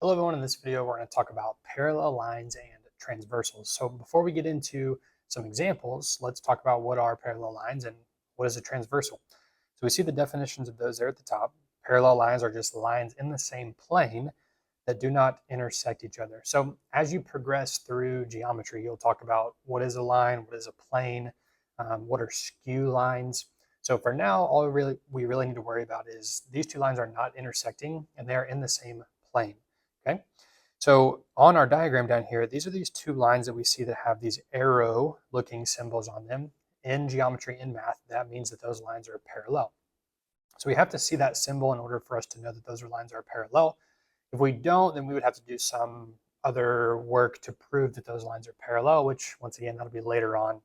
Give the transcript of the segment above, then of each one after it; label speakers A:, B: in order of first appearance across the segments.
A: Hello everyone, in this video we're going to talk about parallel lines and transversals. So before we get into some examples, let's talk about what are parallel lines and what is a transversal. So we see the definitions of those there at the top. Parallel lines are just lines in the same plane that do not intersect each other. So as you progress through geometry, you'll talk about what is a line, what is a plane, what are skew lines. So for now, all we really need to worry about is these two lines are not intersecting and they're in the same plane. Okay, so on our diagram down here, these are these two lines that we see that have these arrow looking symbols on them. In geometry, in math, that means that those lines are parallel. So we have to see that symbol in order for us to know that those lines are parallel. If we don't, then we would have to do some other work to prove that those lines are parallel, which once again, that'll be later on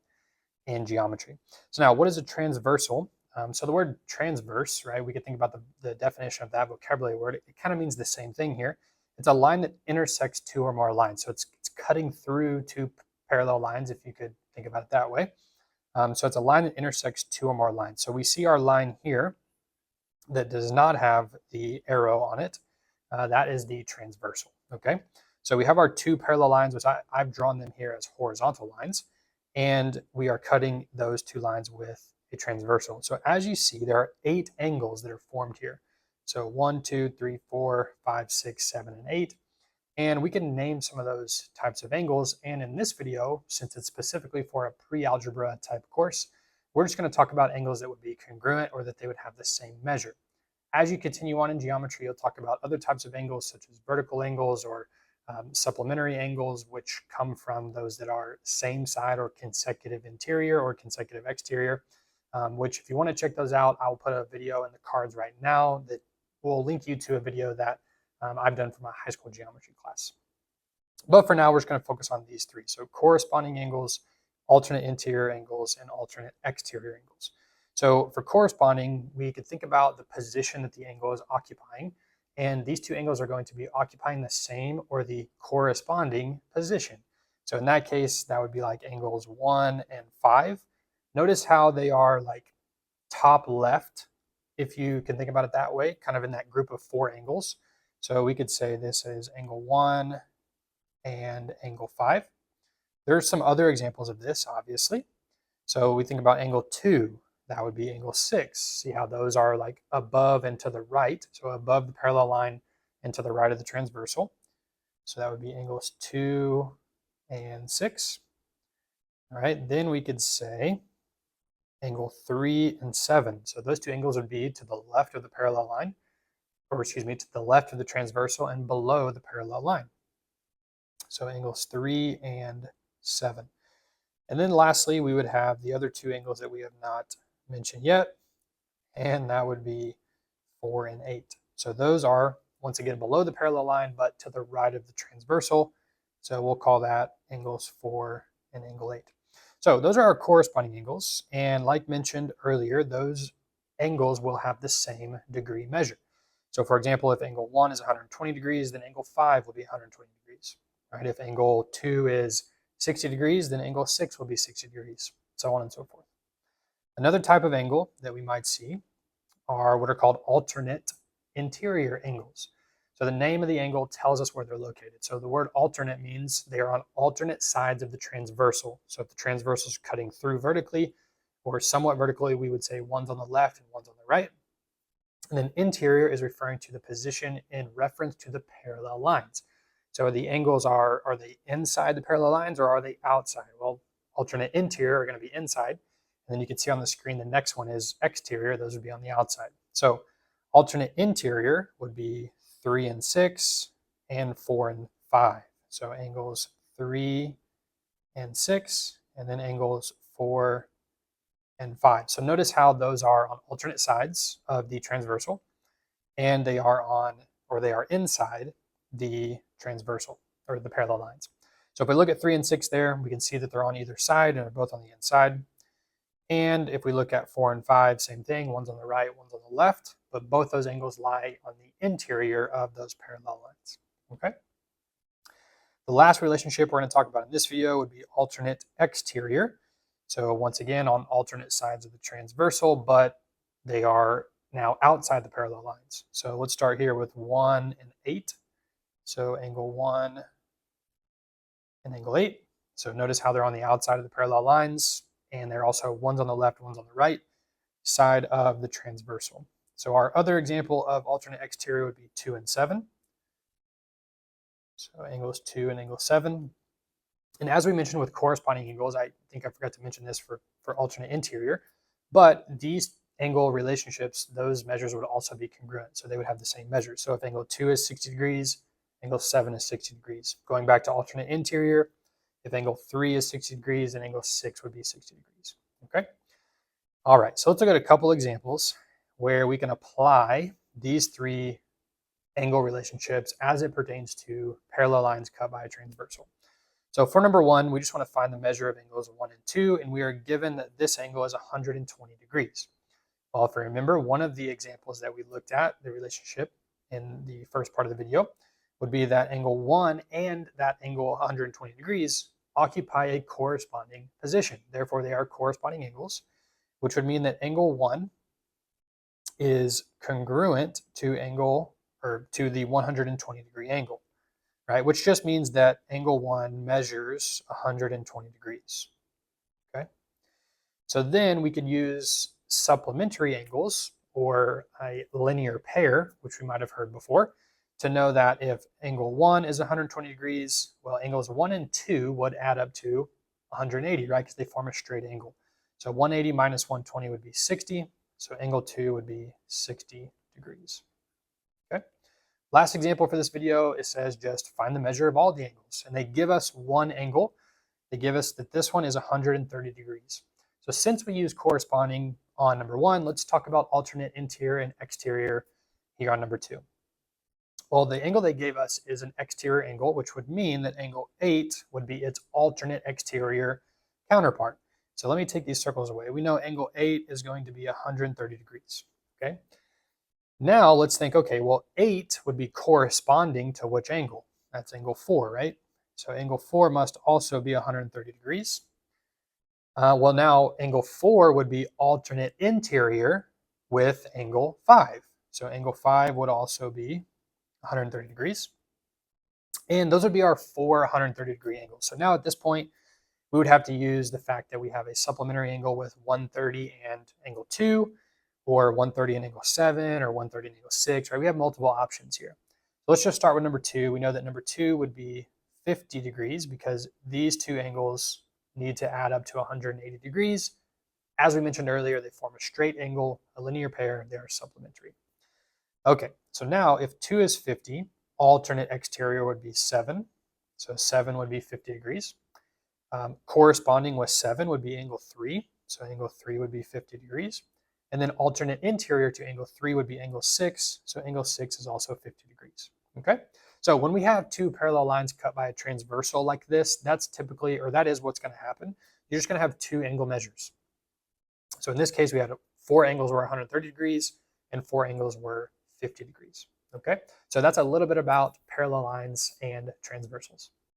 A: in geometry. So now what is a transversal? So the word transverse, right, we could think about the definition of that vocabulary word. It kind of means the same thing here. It's a line that intersects two or more lines. So it's cutting through two parallel lines, if you could think about it that way. So it's a line that intersects two or more lines. So we see our line here that does not have the arrow on it. That is the transversal, okay? So we have our two parallel lines, which I've drawn them here as horizontal lines, and we are cutting those two lines with a transversal. So as you see, there are 8 angles that are formed here. So 1, 2, 3, 4, 5, 6, 7, and 8. And we can name some of those types of angles. And in this video, since it's specifically for a pre-algebra type course, we're just going to talk about angles that would be congruent or that they would have the same measure. As you continue on in geometry, you'll talk about other types of angles, such as vertical angles or supplementary angles, which come from those that are same side or consecutive interior or consecutive exterior, which if you want to check those out, I'll put a video in the cards right now that will link you to a video that I've done for my high school geometry class. But for now, we're just going to focus on these 3. So corresponding angles, alternate interior angles, and alternate exterior angles. So for corresponding, we could think about the position that the angle is occupying. And these 2 angles are going to be occupying the same or the corresponding position. So in that case, that would be like angles 1 and 5. Notice how they are like top left, if you can think about it that way, kind of in that group of 4 angles. So we could say this is angle 1 and angle 5. There's some other examples of this, obviously. So we think about angle 2, that would be angle 6. See how those are like above and to the right, so above the parallel line and to the right of the transversal. So that would be angles 2 and 6. All right, then we could say angle 3 and 7. So those 2 angles would be to the left of the parallel line, or excuse me, to the left of the transversal and below the parallel line. So angles 3 and 7. And then lastly, we would have the other 2 angles that we have not mentioned yet, and that would be 4 and 8. So those are, once again, below the parallel line, but to the right of the transversal. So we'll call that angles 4 and angle 8. So those are our corresponding angles. And like mentioned earlier, those angles will have the same degree measure. So for example, if angle 1 is 120 degrees, then angle 5 will be 120 degrees. Right? If angle 2 is 60 degrees, then angle 6 will be 60 degrees, so on and so forth. Another type of angle that we might see are what are called alternate interior angles. So the name of the angle tells us where they're located. So the word alternate means they are on alternate sides of the transversal. So if the transversal is cutting through vertically or somewhat vertically, we would say one's on the left and one's on the right. And then interior is referring to the position in reference to the parallel lines. So the angles are they inside the parallel lines or are they outside? Well, alternate interior are going to be inside. And then you can see on the screen, the next one is exterior. Those would be on the outside. So alternate interior would be 3 and 6 and 4 and 5. So angles 3 and 6, and then angles 4 and 5. So notice how those are on alternate sides of the transversal, and they are on, or they are inside the transversal or the parallel lines. So if we look at 3 and 6 there, we can see that they're on either side and are both on the inside. And if we look at 4 and 5, same thing, one's on the right, one's on the left, but both those angles lie on the interior of those parallel lines, okay? The last relationship we're going to talk about in this video would be alternate exterior. So once again, on alternate sides of the transversal, but they are now outside the parallel lines. So let's start here with 1 and 8. So angle 1 and angle 8. So notice how they're on the outside of the parallel lines, and they're also one's on the left, one's on the right side of the transversal. So our other example of alternate exterior would be 2 and 7. So angles 2 and angle 7. And as we mentioned with corresponding angles, I think I forgot to mention this for alternate interior, but these angle relationships, those measures would also be congruent. So they would have the same measures. So if angle 2 is 60 degrees, angle 7 is 60 degrees. Going back to alternate interior, if angle 3 is 60 degrees, then angle 6 would be 60 degrees. Okay? All right, so let's look at a couple examples where we can apply these three angle relationships as it pertains to parallel lines cut by a transversal. So for number 1, we just want to find the measure of angles 1 and 2, and we are given that this angle is 120 degrees. Well, if you remember, one of the examples that we looked at, the relationship in the first part of the video, would be that angle 1 and that angle 120 degrees occupy a corresponding position. Therefore, they are corresponding angles, which would mean that angle 1 is congruent to the 120 degree angle, right? Which just means that angle 1 measures 120 degrees. Okay. So then we could use supplementary angles or a linear pair, which we might have heard before, to know that if angle 1 is 120 degrees, well, angles 1 and 2 would add up to 180, right? Because they form a straight angle. So 180 minus 120 would be 60. So angle 2 would be 60 degrees. Okay. Last example for this video, it says just find the measure of all the angles. And they give us one angle. They give us that this one is 130 degrees. So since we use corresponding on number 1, let's talk about alternate interior and exterior here on number 2. Well, the angle they gave us is an exterior angle, which would mean that angle 8 would be its alternate exterior counterpart. So let me take these circles away. We know angle 8 is going to be 130 degrees, okay? Now let's think, okay, well, 8 would be corresponding to which angle? That's angle 4, right? So angle 4 must also be 130 degrees. Well, now angle 4 would be alternate interior with angle 5. So angle 5 would also be 130 degrees. And those would be our 4 130 degree angles. So now at this point, we would have to use the fact that we have a supplementary angle with 130 and angle 2, or 130 and angle 7, or 130 and angle 6, right? We have multiple options here. So let's just start with number 2. We know that number 2 would be 50 degrees because these two angles need to add up to 180 degrees. As we mentioned earlier, they form a straight angle, a linear pair, they are supplementary. Okay, so now if 2 is 50, alternate exterior would be 7. So 7 would be 50 degrees. Corresponding with 7 would be angle 3. So angle 3 would be 50 degrees. And then alternate interior to angle 3 would be angle 6. So angle 6 is also 50 degrees. Okay? So when we have two parallel lines cut by a transversal like this, that's typically, or that is what's going to happen. You're just going to have two angle measures. So in this case, we had 4 angles were 130 degrees and 4 angles were 50 degrees. Okay? So that's a little bit about parallel lines and transversals.